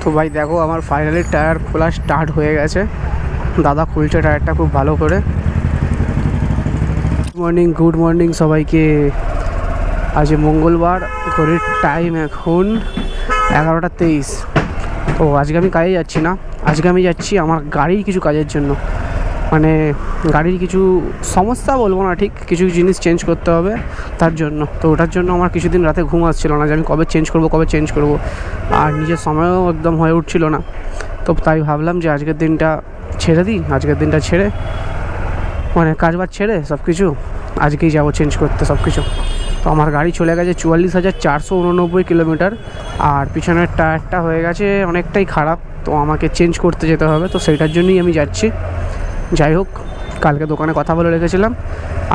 তো ভাই দেখো আমার ফাইনালি টায়ার খোলা স্টার্ট হয়ে গেছে। দাদা খুলছে টায়ারটা খুব ভালো করে। গুড মর্নিং সবাইকে। আজ মঙ্গলবার, ঘড়ির টাইম এখন 11:23। তো আজকে আমি কাজে যাচ্ছি না, আজকে আমি যাচ্ছি আমার গাড়ির কিছু কাজের জন্য। মানে গাড়ির কিছু সমস্যা বলবো না, ঠিক কিছু জিনিস চেঞ্জ করতে হবে তার জন্য। তো ওটার জন্য আমার কিছুদিন রাতে ঘুম আসছিল না যে আমি কবে চেঞ্জ করব, আর নিজের সময়ও একদম হয়ে উঠছিল না। তো তাই ভাবলাম যে আজকের দিনটা ছেড়ে মানে কাজবাজ ছেড়ে সব কিছু আজকেই যাবো চেঞ্জ করতে সব কিছু। তো আমার গাড়ি চলে গেছে 44,489 কিলোমিটার, আর পিছনের টায়ারটা হয়ে গেছে অনেকটাই খারাপ। তো আমাকে চেঞ্জ করতে যেতে হবে, তো সেইটার জন্যই আমি যাচ্ছি। যাই হোক, কালকে দোকানে কথা বলে রেখেছিলাম,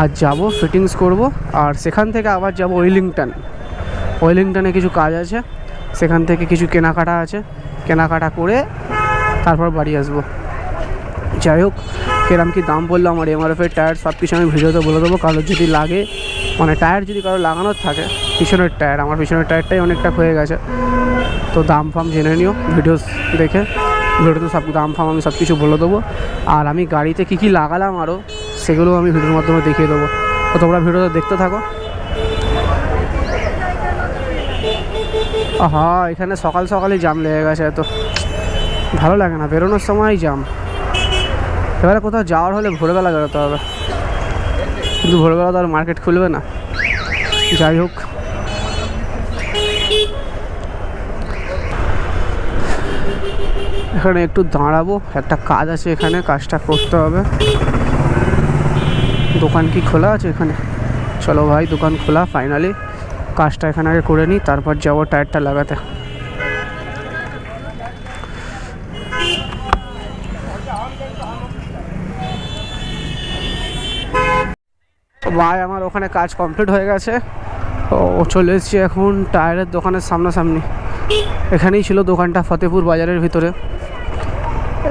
আজ যাব ফিটিংস করব, আর সেখান থেকে আবার যাব ওয়েলিংটনে কিছু কাজ আছে, সেখান থেকে কিছু কেনাকাটা করে তারপর বাড়ি আসবো। যাই হোক, কিরম কি দাম পড়লো আমার এমআরএফের টায়ার সব কিছু আমি ভিডিওতে বলে দেবো। কারোর যদি লাগে, মানে টায়ার যদি কারো লাগানোর থাকে, পিছনের টায়ারটাই অনেকটা হয়ে গেছে, তো দাম ফাম জেনে নিও ভিডিওতে সব দাম ফাম আমি সব কিছু বলে দেবো। আর আমি গাড়িতে কী লাগালাম আরও, সেগুলো আমি ভিডিওর মাধ্যমে দেখিয়ে দেবো। তো তোমরা ভিডিওটা দেখতে থাকো। হ্যাঁ, এখানে সকালই জাম লেগে গেছে, এত ভালো লাগে না, বেরোনোর সময়ই জাম। এবারে কোথাও যাওয়ার হলে ভোরবেলা বেরোতে হবে, কিন্তু ভোরবেলা তো আর মার্কেট খুলবে না। যাই হোক, এখানে একটু দাঁড়াবো, একটা কাজ আছে এখানে, কাজটা করতে হবে। দোকান কি খোলা আছে এখানে? চলো ভাই, দোকান খোলা ফাইনালি। কাজটা এখানে আগে করে নিই, তারপর যাবো টায়ারটা লাগাতে। ভাই আমার ওখানে কাজ কমপ্লিট হয়ে গেছে, ও চলে এসেছি এখন টায়ারের দোকানের সামনাসামনি। এখানেই ছিল দোকানটা, ফতেপুর বাজারের ভিতরে।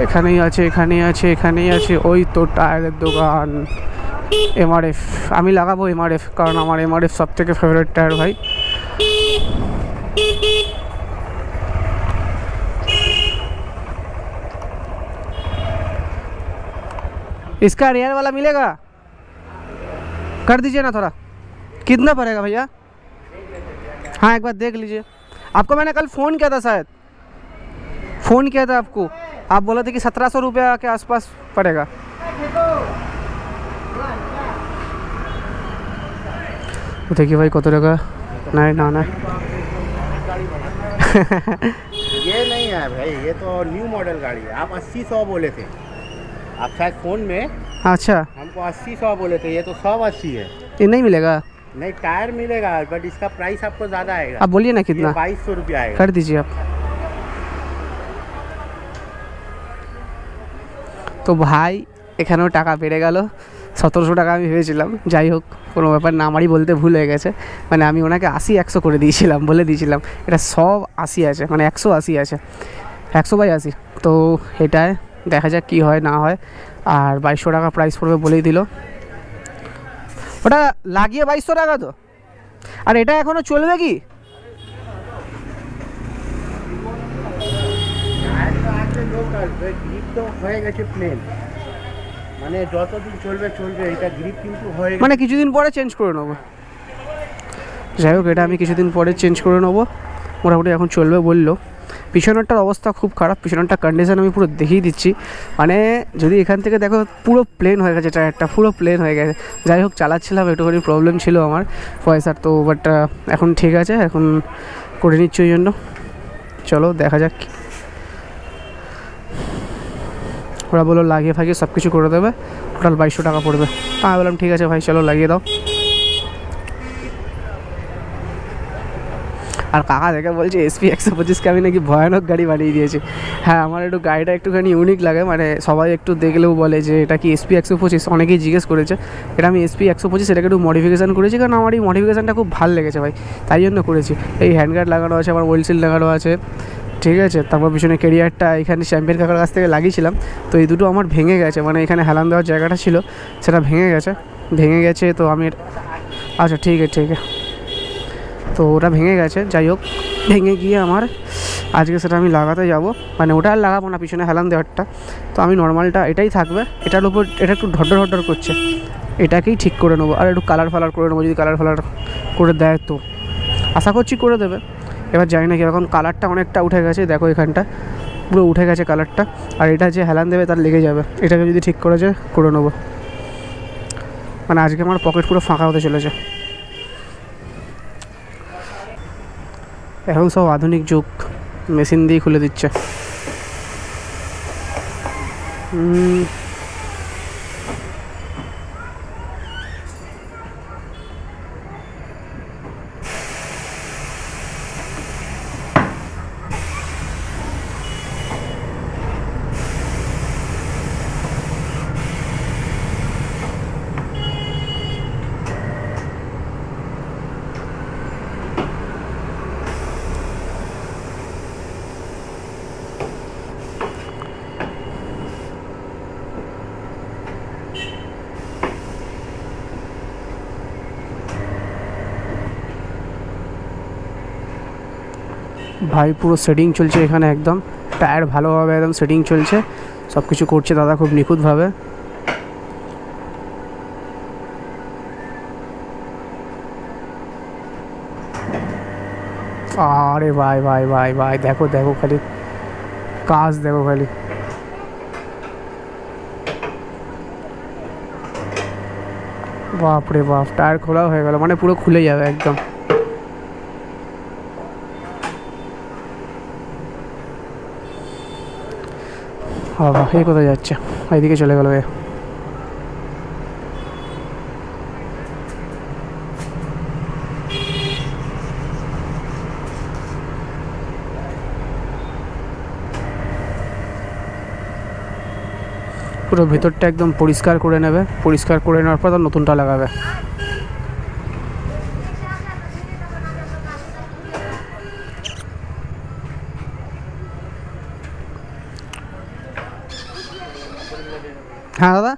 এখানেই আছে ওই তো টায়ারের দোকান। এমআরএফ আমি লাগাবো, কারণ আমার এমআরএফ সব থেকে ফেভারিট টায়ার ভাই। इसका रियर वाला मिलेगा? कर दीजिए ना थोड़ा। कितना पड़ेगा भैया? हाँ, एक बार देख लीजिए। आपको मैंने कल फ़ोन किया था, शायद फ़ोन किया था आपको। आप बोले थे कि 1700 रुपया के आसपास पड़ेगा। देखिए भाई कत टाका नहीं ना ये नहीं है भाई, ये तो न्यू मॉडल गाड़ी है। आप 80-100 बोले थे, आप शायद फ़ोन में। अच्छा, हमको 80-100 बोले थे, ये तो 180 है। ये नहीं मिलेगा? नहीं, टायर मिलेगा, बट इसका प्राइस आपको ज़्यादा आएगा। आप बोलिए ना कितना? 2200 रुपया आएगा। कर दीजिए आप। তো ভাই এখানেও টাকা বেড়ে গেল, 1700 টাকা আমি ভেবেছিলাম। যাই হোক, কোনো ব্যাপার না, আমারই বলতে ভুল হয়ে গেছে। মানে আমি ওনাকে 80-100 করে বলে দিয়েছিলাম। এটা সব 80 আছে, মানে 180 আছে, 100/80। তো এটায় দেখা যাক কী হয় না হয়। আর 2200 টাকা প্রাইস পড়বে বলেই দিল। ওটা লাগিয়ে 2200 টাকা তো। আর এটা এখনও চলবে কি? গ্রিপ তো হয়ে গেছে প্লেন, মানে যতদিন চলবে এটা গ্রিপ কিন্তু হয়ে গেছে, মানে কিছুদিন পরে চেঞ্জ করে নেবো। যাই হোক, এটা আমি কিছুদিন পরে চেঞ্জ করে নেবো, মোটামুটি এখন চলবে বললো। পিছনেরটার অবস্থা খুব খারাপ, পিছনেরটা কন্ডিশন আমি পুরো দেখিয়ে দিচ্ছি। মানে যদি এখান থেকে দেখো, পুরো প্লেন হয়ে গেছে টায়ারটা, পুরো প্লেন হয়ে গেছে। যাই হোক, চালাচ্ছিলাম, একটুখানি প্রবলেম ছিল আমার পয়সার, তো বাট এখন ঠিক আছে, এখন করে নিচ্ছি। ওই জন্য চলো দেখা যাক। ওরা বললো লাগিয়ে ফাগিয়ে সব কিছু করে দেবে, টোটাল 2200 টাকা পড়বে। আমি বললাম ঠিক আছে ভাই, চলো লাগিয়ে দাও। আর কাকা দেখে বলছে SP 125কে আমি নাকি ভয়ানক গাড়ি বানিয়ে দিয়েছি। হ্যাঁ, আমার একটু গাড়িটা একটুখানি ইউনিক লাগে, মানে সবাই একটু দেখলেও বলে যে এটা কি SP 125। অনেকেই জিজ্ঞেস করেছে, এটা আমি SP 125 এটাকে একটু মডিফিকেশান করেছি, কারণ আমার এই মডিফিকেশানটা খুব ভালো লেগেছে ভাই, তাই জন্য করেছি। এই হ্যান্ডগার্ড লাগানো আছে, আমার ওয়েল সিল লাগানো আছে, ঠিক আছে। তারপর পিছনে ক্যারিয়ারটা এখানে চ্যাম্পিয়ন কাকার কাছ থেকে লাগিয়েছিলাম, তো এই দুটো আমার ভেঙে গেছে, মানে এখানে হেলান দেওয়ার জায়গাটা ছিল সেটা ভেঙে গেছে। তো আমি আচ্ছা ঠিক আছে, তো ওটা ভেঙে গেছে। যাই হোক, ভেঙে গিয়ে আমার আজকে সেটা আমি লাগাতে যাব, মানে ওটা আর লাগাবো না, পিছনে হেলান দেওয়ারটা। তো আমি নর্মালটা এটাই থাকবে, এটার উপর এটা একটু ঢড্ডর ঢড্ডর করছে, এটাকেই ঠিক করে নেবো। আর একটু কালার ফালার করে নেবো, যদি কালার ফালার করে দেয় তো আশা করছি করে দেবে। এবার জানি না কি, এখন কালারটা অনেকটা উঠে গেছে, দেখো এখানটা পুরো উঠে গেছে কালারটা। আর এটা যে হেলান দেবে তার লেগে যাবে, এটাকে যদি ঠিক করে যায় করে নেবো। মানে আজকে আমার পকেট পুরো ফাঁকা হতে চলেছে। এখন সব আধুনিক যুগ, মেশিন দিয়ে খুলে দিচ্ছে। ভাই পুরো সেটিং চলছে এখানে, একদম টায়ার ভালোভাবে একদম সেটিং চলছে, সব কিছু করছে দাদা খুব নিখুঁতভাবে। আরে ভাই ভাই ভাই ভাই, দেখো দেখো খালি কাজ, দেখো খালি। বাপ রে বাপ, টায়ার খোলা হয়ে গেল, মানে পুরো খুলে যাবে একদম। বাবা এই কোথায় যাচ্ছে, এইদিকে চলে গেল এ। পুরো ভেতরটা একদম পরিষ্কার করে নেবে, পরিষ্কার করে নেওয়ার পর তো নতুনটা লাগাবে। हाँ दादा,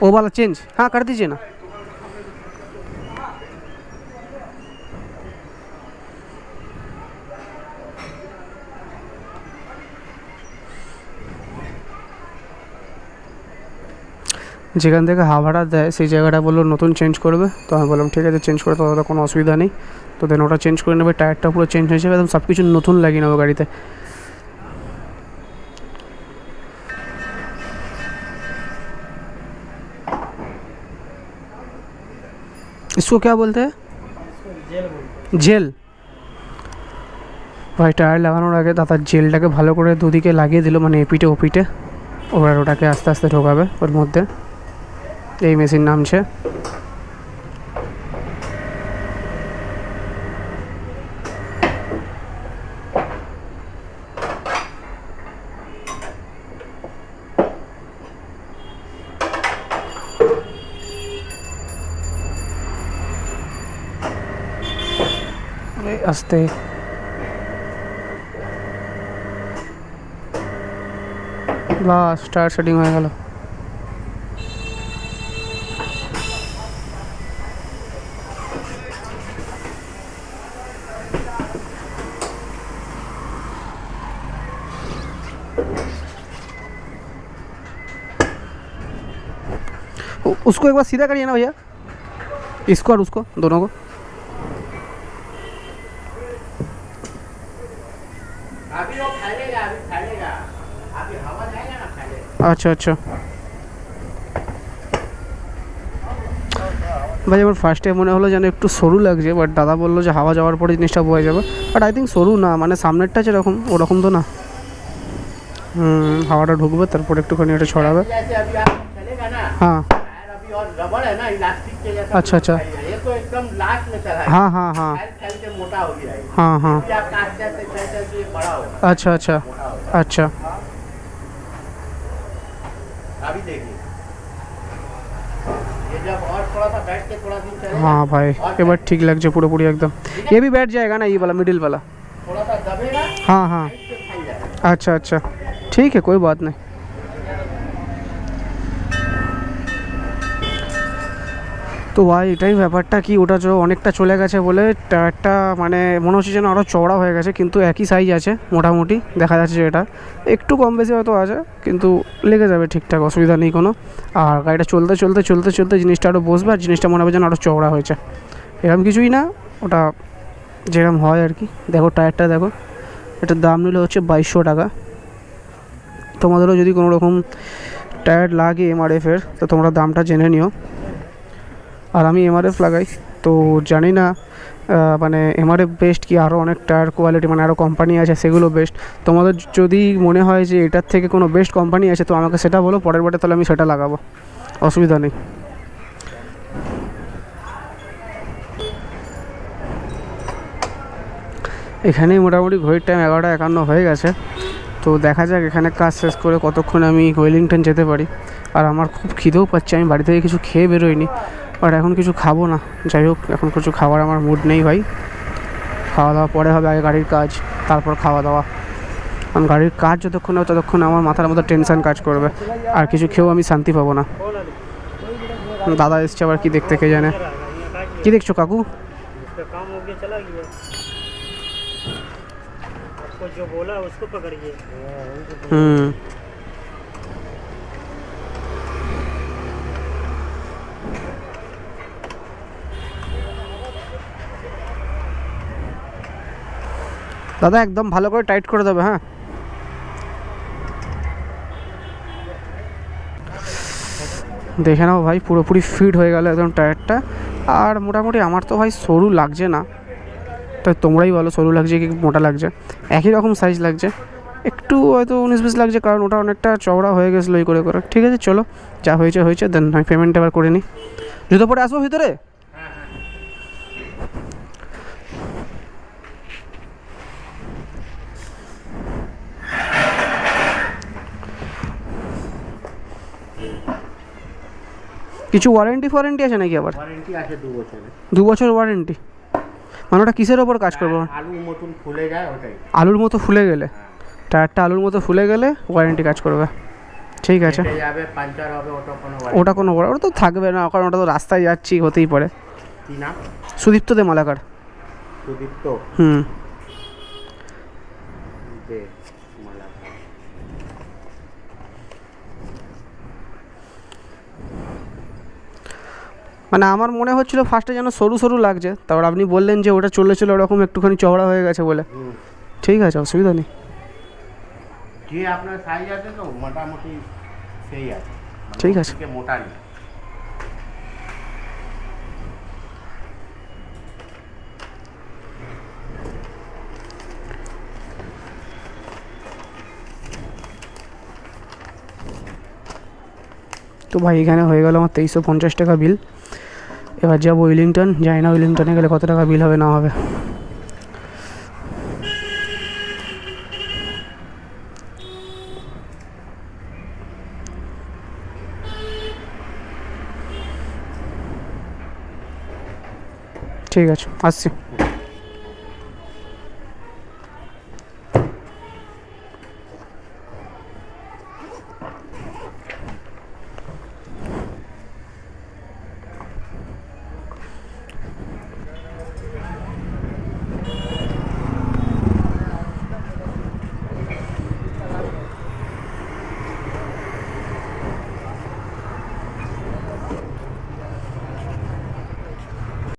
वो वाला चेंज हाँ कर दीजिए ना। যেখান থেকে হাওয়াটা দেয় সেই জায়গাটা বললো নতুন চেঞ্জ করবে, তো আমি বললাম ঠিক আছে চেঞ্জ করে, তো কোনো অসুবিধা নেই। তো দেন ওটা চেঞ্জ করে নেবে, টায়ারটা পুরো চেঞ্জ হয়ে যাবে, একদম সব কিছু নতুন লাগিয়ে নেবো গাড়িতে। इसको क्या बोलते हैं? জেল। ভাই টায়ার লাগানোর আগে দাদা জেলটাকে ভালো করে দুদিকে লাগিয়ে দিল, মানে এপিটে ওপিটে। ওবার ওটাকে আস্তে আস্তে ঢোকাবে ওর মধ্যে, এই মেশিন নামছে। আস্তে বাস টায়ার সেটিং হয়ে গেল। उसको एक बार सीधा करिए ना भैया, इसको और उसको दोनों को। अभी वो फैलेगा, अभी फैलेगा, अभी हवा जाएगा ना फैलेगा। अच्छा अच्छा ভাই আমার ফার্স্টে মনে হলো যেন একটু সরু লাগছে, বাট দাদা বললো যে হাওয়া যাওয়ার পরে জিনিসটা বোঝা যাবে। বাট আই থিঙ্ক সরু না, মানে সামনেরটা যেরকম ওরকম তো না। হাওয়াটা ঢুকবে তারপর একটুখানি এটা ছড়াবে। जैसे अभी आप चलेगा ना, हाँ टायर अभी और रबड़ है ना, इलास्टिक के जैसा। अच्छा अच्छा, ये तो एकदम लास्ट में चला है। हाँ हाँ हाँ फैल फैल के मोटा हो गया है। हाँ हाँ अभी आप काट जाते ये बड़ा होगा, अच्छा अच्छा मोटा होगा। अच्छा। अभी देखिए, ये जब और थोड़ा सा बैठ के थोड़ा दिन चलेगा, हाँ भाई এবার ঠিক লাগছে পুরোপুরি একদম। ये भी बैठ जाएगा ना, ये वाला मिडिल वाला? थोड़ा सा दबेगा, हाँ हाँ इससे फैल जाएगा। अच्छा अच्छा ठीक है, कोई बात नहीं। তো ভাই এটাই ব্যাপারটা, কি ওটা অনেকটা চলে গেছে বলে টায়ারটা মানে মনে হচ্ছে যেন আরও চওড়া হয়ে গেছে, কিন্তু একই সাইজ আছে মোটামুটি, দেখা যাচ্ছে যে এটা একটু কম বেশি হয়তো আছে, কিন্তু লেগে যাবে ঠিকঠাক, অসুবিধা নেই কোনো। আর গাড়িটা চলতে চলতে চলতে চলতে জিনিসটা আরও বসবে, আর জিনিসটা মনে হবে যেন আরও চওড়া হয়েছে। এরকম কিছুই না, ওটা যেরকম হয় আর কি। দেখো টায়ারটা দেখো, এটার দাম নিল হচ্ছে 2200 টাকা। তোমাদেরও যদি কোনো রকম টায়ার লাগে এমআরএফের, তো তোমরা দামটা জেনে নিও। আর আমি এমআরএফ লাগাই, তো জানি না মানে এমআরএফ বেস্ট কি আরও অনেক টায়ার কোয়ালিটি মানে আরও কোম্পানি আছে সেগুলো বেস্ট। তোমাদের যদি মনে হয় যে এটার থেকে কোনো বেস্ট কোম্পানি আছে, তো আমাকে সেটা বলো, পরের বারে তাহলে আমি সেটা লাগাবো, অসুবিধা নেই। এখানেই মোটামুটি ঘড়ির টাইম 11:51 হয়ে গেছে। তো দেখা যাক এখানে কাজ শেষ করে কতক্ষণ আমি ওয়েলিংটন যেতে পারি। আর আমার খুব খিদেও পাচ্ছে, আমি বাড়ি থেকে কিছু খেয়ে বেরোইনি, বাট এখন কিছু খাবো না। যাই হোক, এখন কিছু খাওয়ার আমার মুড নেই ভাই, খাওয়া দাওয়া পরে হবে, আগে গাড়ির কাজ, তারপর খাওয়া দাওয়া। কারণ গাড়ির কাজ যতক্ষণ হবে ততক্ষণ আমার মাথার মধ্যে টেনশন কাজ করবে, আর কিছু খেয়েও আমি শান্তি পাবো না। দাদা এসছে আবার কি দেখতে, কে জানে। কি দেখছো কাকু? जो बोला उसको पकड़िए। দাদা একদম ভালো করে টাইট করে দেবে, হ্যাঁ। দেখে নাও ভাই, পুরোপুরি ফিট হয়ে গেল একদম টায়ারটা। আর মোটামুটি আমার তো ভাই সরু লাগছে না, তো তোমরাই বলো সরু লাগছে কি মোটা লাগছে। একই রকম সাইজ লাগছে, একটু হয়তো 19-20 লাগছে, কারণ ওটা অনেকটা চওড়া হয়ে গেছিলো এই করে করে। ঠিক আছে চলো, যা হয়েছে হয়েছে, দেন আমি পেমেন্ট এবার করে নিই। জুতো পরে আসবো ভিতরে। কিছু ওয়ারেন্টি আছে নাকি আবার? ওয়ারেন্টি আছে 2 বছরের। 2 বছর ওয়ারেন্টি? মানে ওটা কিসের ওপর কাজ করবো? আলুর মতন ফুলে যায় ওটাই। আলুর মতো ফুলে গেলে? টায়ারটা আলুর মতো ফুলে গেলে ওয়ারেন্টি কাজ করবে, ঠিক আছে। যাবে পাঞ্চার হবে, ওটা কোনো ওটা তো থাকবে না, কারণ ওটা তো রাস্তায় যাচ্ছি, হতেই পারে। কি নাম? সুদীপ্ত দে মালাকার। সুদীপ্ত? দে মালাকার। মানে আমার মনে হচ্ছিল ফার্স্টে যেন সরু সরু লাগছে, তারপর আপনি বললেন যে ওটা চলে ওরকম একটুখানি চওড়া হয়ে গেছে বলে। ঠিক আছে, অসুবিধা নেই। যে আপনার সাইজ আছে তো মোটামুটি সেই আছে, ঠিক আছে। মোটা নেই। তো ভাই এখানে হয়ে গেল আমার 2350 টাকা বিল। এবার যাবো ওয়েলিংটন, যাই না ওয়েলিংটনে গেলে কত টাকা বিল হবে না হবে। ঠিক আছে, আসছি।